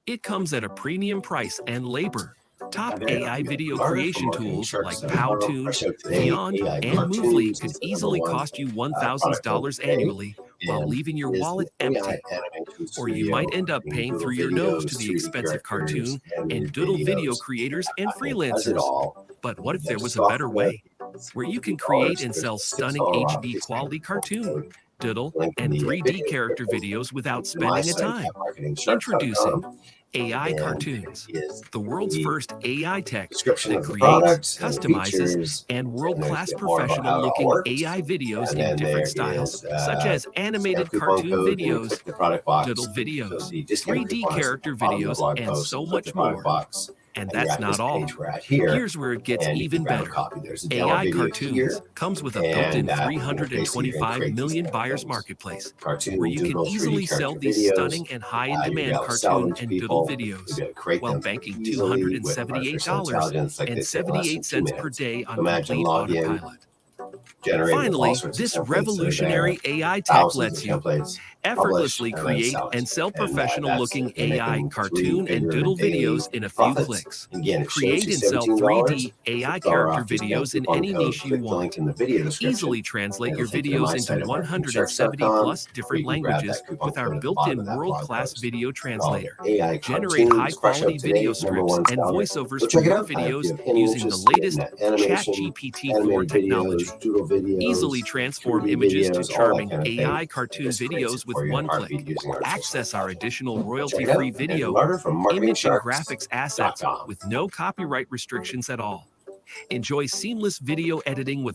It comes at a premium price and labor. Hi Top there, AI I'm video Carter from creation Marketing tools Sharks. like And on our Powtoon, show today, Vyond, AI and Movely Cartoonz could is the number easily one cost you product for $1,000 today, annually while and leaving your it is an wallet AI empty. animation Or you studio might end up creating paying Doodle through your nose to videos, the 3D expensive characters, Cartoon and animated Doodle video videos. creators and It does it freelancers. all. But what if there There's a was a better software. way? It's Where you can create $50. and There's sell a stunning $6 HD opportunity quality cartoon, code. doodle, Link in and the 3D video character description videos without to my spending a site at time. Introducing marketingsharks.com. AI And Cartoonz, is the world's the first AI tech description that of the creates, product and the customizes, features, and and there's a world-class bit more about how it all professional-looking works. AI videos And in then different there styles, is such as stamp animated coupon cartoon code when you videos, click the product doodle box. So videos, the discount 3D coupon is at the character bottom of the videos, blog and post. so You click much the product more. box, And and you're that's at this not all. page we're at here, Here's where it gets and you can even grab a better. copy. There's a demo AI video Cartoonz here, comes with a and built-in basically you're going to 325 create these million kind of buyers things. marketplace, where Cartoon, you can Doodle, 3D easily sell character these videos. stunning and high in You'll be demand able to sell cartoon them to and doodle people. You'll videos be able to create while them banking easily with artificial intelligence, like they say, in less than 2 $278 per minutes. day on Imagine complete login, autopilot. generate with all Finally, sorts of this templates that are there, revolutionary AI tech thousands of lets you templates, publish, effortlessly and then create sell it. and sell And that's professional-looking it. They're AI making cartoon and three-figure doodle daily videos in a few profits. clicks. Again, it shows Create you and sell $17, 3D AI $6 character off discount videos in coupon any code. niche you Click the link want. in the video description, Easily translate and your it'll take you to my videos into site at 170 marketingsharks.com, plus where different you can grab languages that coupon with our code at the bottom of built-in that blog world-class post. video Called translator. AI Generate Cartoonz, fresh high-quality out today, video number strips one and seller. voiceovers Go for check it your out. If you videos have any using the interest latest in animation, ChatGPT-4 animated technology. videos, doodle Easily videos, transform 3D images to videos, all that charming kind of thing, AI it cartoon just creates videos it with for you in a one heartbeat click. using artificial Access our intelligence. additional Check it out. royalty-free I'm Andrew video, Larder from image, and graphics assets marketingsharks.com. with no copyright restrictions at all. Enjoy seamless video editing with